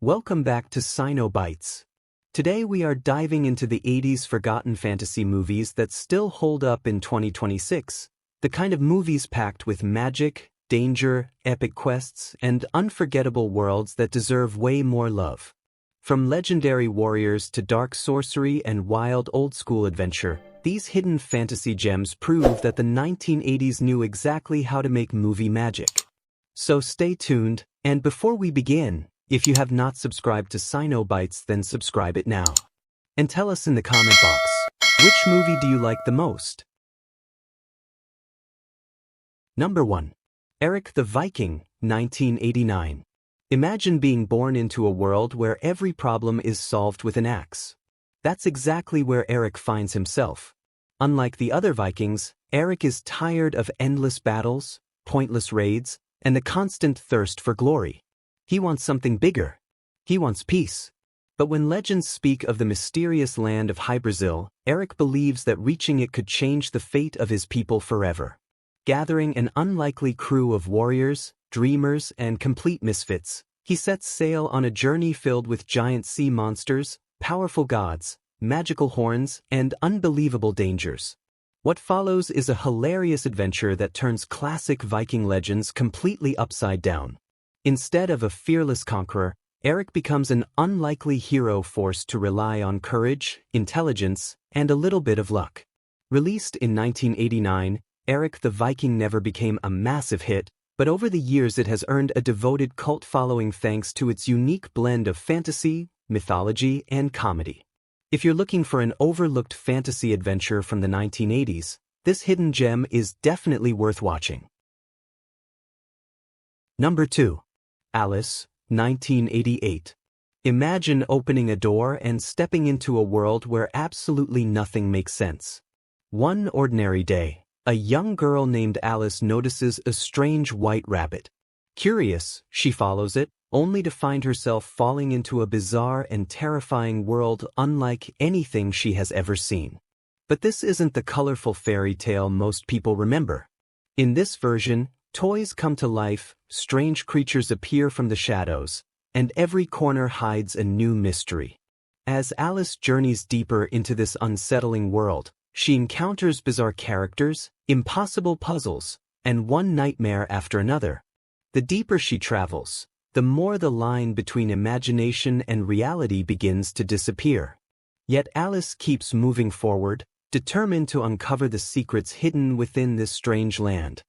Welcome back to Cino Bites. Today we are diving into the 80s forgotten fantasy movies that still hold up in 2026, the kind of movies packed with magic, danger, epic quests, and unforgettable worlds that deserve way more love. From legendary warriors to dark sorcery and wild old-school adventure, these hidden fantasy gems prove that the 1980s knew exactly how to make movie magic. So stay tuned, and before we begin, if you have not subscribed to Cino Bites, then subscribe it now. And tell us in the comment box, which movie do you like the most? Number 1. Erik the Viking, 1989. Imagine being born into a world where every problem is solved with an axe. That's exactly where Erik finds himself. Unlike the other Vikings, Erik is tired of endless battles, pointless raids, and the constant thirst for glory. He wants something bigger. He wants peace. But when legends speak of the mysterious land of Hybrasil, Erik believes that reaching it could change the fate of his people forever. Gathering an unlikely crew of warriors, dreamers, and complete misfits, he sets sail on a journey filled with giant sea monsters, powerful gods, magical horns, and unbelievable dangers. What follows is a hilarious adventure that turns classic Viking legends completely upside down. Instead of a fearless conqueror, Erik becomes an unlikely hero forced to rely on courage, intelligence, and a little bit of luck. Released in 1989, Erik the Viking never became a massive hit, but over the years it has earned a devoted cult following thanks to its unique blend of fantasy, mythology, and comedy. If you're looking for an overlooked fantasy adventure from the 1980s, this hidden gem is definitely worth watching. Number 2. Alice, 1988. Imagine opening a door and stepping into a world where absolutely nothing makes sense. One ordinary day, a young girl named Alice notices a strange white rabbit. Curious, she follows it, only to find herself falling into a bizarre and terrifying world unlike anything she has ever seen. But this isn't the colorful fairy tale most people remember. In this version, toys come to life, strange creatures appear from the shadows, and every corner hides a new mystery. As Alice journeys deeper into this unsettling world, she encounters bizarre characters, impossible puzzles, and one nightmare after another. The deeper she travels, the more the line between imagination and reality begins to disappear. Yet Alice keeps moving forward, determined to uncover the secrets hidden within this strange land.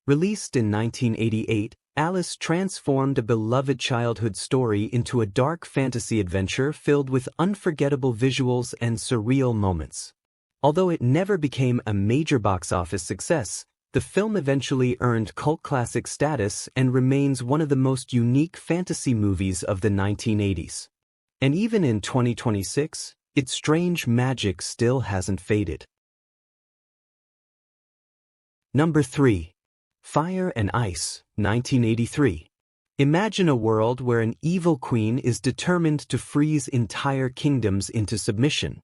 Released in 1988, Alice transformed a beloved childhood story into a dark fantasy adventure filled with unforgettable visuals and surreal moments. Although it never became a major box office success, the film eventually earned cult classic status and remains one of the most unique fantasy movies of the 1980s. And even in 2026, its strange magic still hasn't faded. Number 3. Fire and Ice, 1983. Imagine a world where an evil queen is determined to freeze entire kingdoms into submission.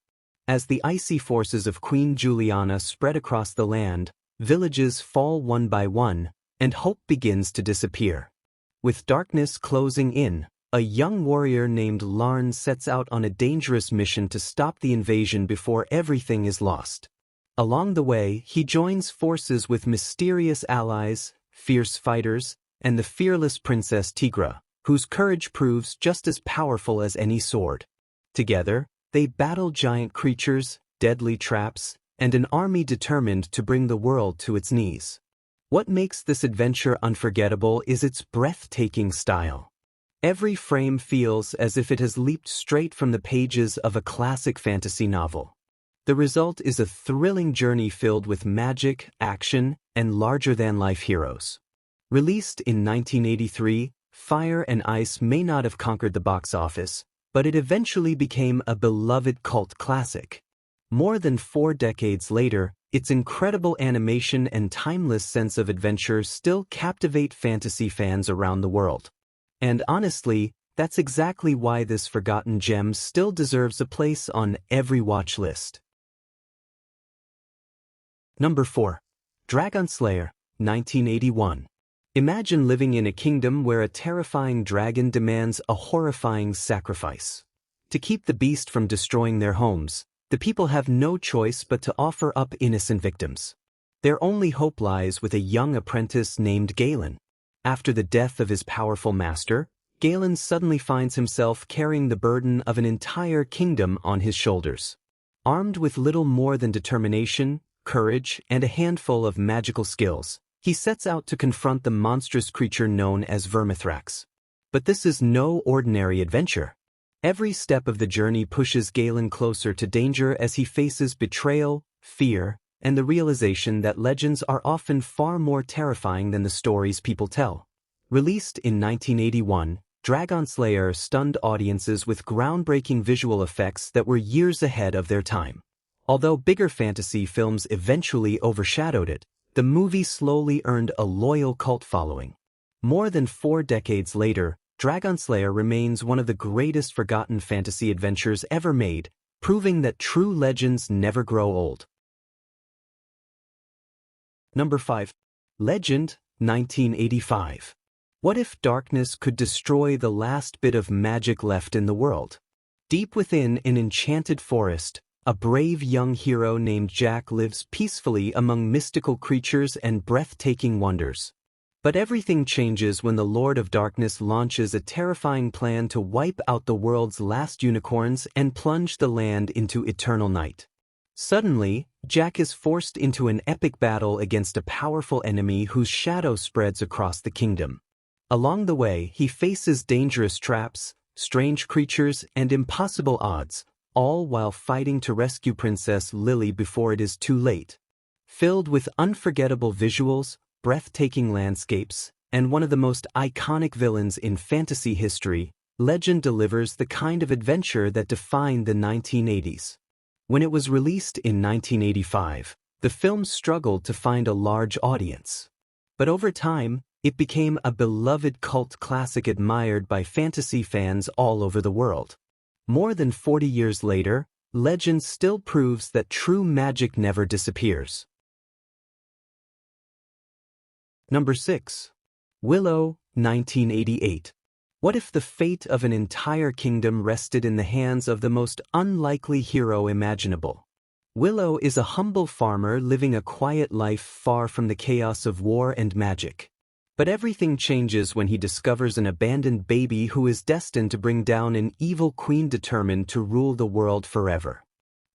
As the icy forces of Queen Juliana spread across the land, villages fall one by one, and hope begins to disappear. With darkness closing in, a young warrior named Larn sets out on a dangerous mission to stop the invasion before everything is lost. Along the way, he joins forces with mysterious allies, fierce fighters, and the fearless Princess Tigra, whose courage proves just as powerful as any sword. Together, they battle giant creatures, deadly traps, and an army determined to bring the world to its knees. What makes this adventure unforgettable is its breathtaking style. Every frame feels as if it has leaped straight from the pages of a classic fantasy novel. The result is a thrilling journey filled with magic, action, and larger-than-life heroes. Released in 1983, Fire and Ice may not have conquered the box office, but it eventually became a beloved cult classic. More than 4 decades later, its incredible animation and timeless sense of adventure still captivate fantasy fans around the world. And honestly, that's exactly why this forgotten gem still deserves a place on every watch list. Number 4. Dragonslayer, 1981. Imagine living in a kingdom where a terrifying dragon demands a horrifying sacrifice. To keep the beast from destroying their homes, the people have no choice but to offer up innocent victims. Their only hope lies with a young apprentice named Galen. After the death of his powerful master, Galen suddenly finds himself carrying the burden of an entire kingdom on his shoulders. Armed with little more than determination, courage, and a handful of magical skills, he sets out to confront the monstrous creature known as Vermithrax. But this is no ordinary adventure. Every step of the journey pushes Galen closer to danger as he faces betrayal, fear, and the realization that legends are often far more terrifying than the stories people tell. Released in 1981, Dragonslayer stunned audiences with groundbreaking visual effects that were years ahead of their time. Although bigger fantasy films eventually overshadowed it, the movie slowly earned a loyal cult following. More than 4 decades later, Dragonslayer remains one of the greatest forgotten fantasy adventures ever made, proving that true legends never grow old. Number 5. Legend, 1985. What if darkness could destroy the last bit of magic left in the world? Deep within an enchanted forest, a brave young hero named Jack lives peacefully among mystical creatures and breathtaking wonders. But everything changes when the Lord of Darkness launches a terrifying plan to wipe out the world's last unicorns and plunge the land into eternal night. Suddenly, Jack is forced into an epic battle against a powerful enemy whose shadow spreads across the kingdom. Along the way, he faces dangerous traps, strange creatures, and impossible odds, all while fighting to rescue Princess Lily before it is too late. Filled with unforgettable visuals, breathtaking landscapes, and one of the most iconic villains in fantasy history, Legend delivers the kind of adventure that defined the 1980s. When it was released in 1985, the film struggled to find a large audience. But over time, it became a beloved cult classic admired by fantasy fans all over the world. More than 40 years later, Legend still proves that true magic never disappears. Number 6. Willow, 1988. What if the fate of an entire kingdom rested in the hands of the most unlikely hero imaginable? Willow is a humble farmer living a quiet life far from the chaos of war and magic. But everything changes when he discovers an abandoned baby who is destined to bring down an evil queen determined to rule the world forever.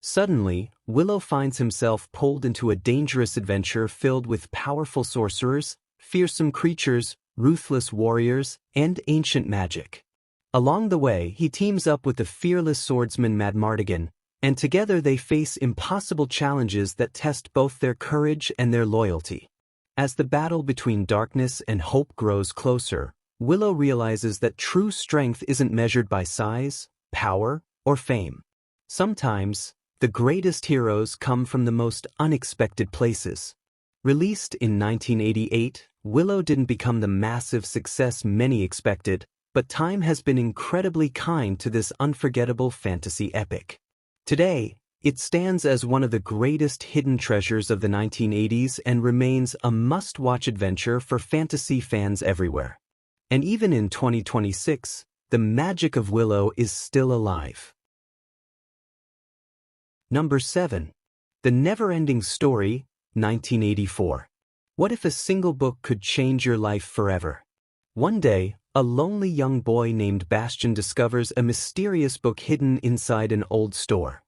Suddenly, Willow finds himself pulled into a dangerous adventure filled with powerful sorcerers, fearsome creatures, ruthless warriors, and ancient magic. Along the way, he teams up with the fearless swordsman Madmartigan, and together they face impossible challenges that test both their courage and their loyalty. As the battle between darkness and hope grows closer, Willow realizes that true strength isn't measured by size, power, or fame. Sometimes, the greatest heroes come from the most unexpected places. Released in 1988, Willow didn't become the massive success many expected, but time has been incredibly kind to this unforgettable fantasy epic. Today, it stands as one of the greatest hidden treasures of the 1980s and remains a must-watch adventure for fantasy fans everywhere. And even in 2026, the magic of Willow is still alive. Number 7. The NeverEnding Story, 1984. What if a single book could change your life forever? One day, a lonely young boy named Bastian discovers a mysterious book hidden inside an old store.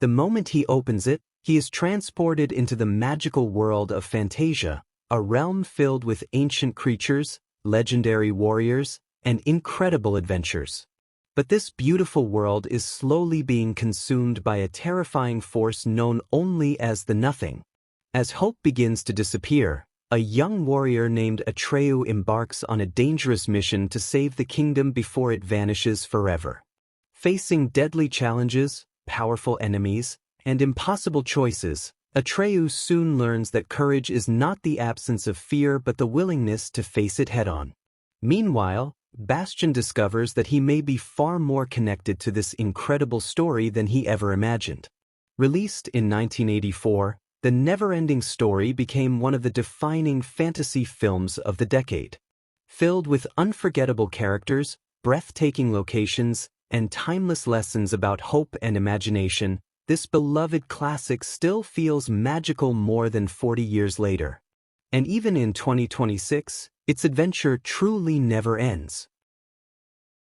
The moment he opens it, he is transported into the magical world of Fantasia, a realm filled with ancient creatures, legendary warriors, and incredible adventures. But this beautiful world is slowly being consumed by a terrifying force known only as the Nothing. As hope begins to disappear, a young warrior named Atreyu embarks on a dangerous mission to save the kingdom before it vanishes forever. Facing deadly challenges, powerful enemies, and impossible choices, Atreyu soon learns that courage is not the absence of fear but the willingness to face it head-on. Meanwhile, Bastian discovers that he may be far more connected to this incredible story than he ever imagined. Released in 1984, The NeverEnding Story became one of the defining fantasy films of the decade. Filled with unforgettable characters, breathtaking locations, and timeless lessons about hope and imagination, this beloved classic still feels magical more than 40 years later. And even in 2026, its adventure truly never ends.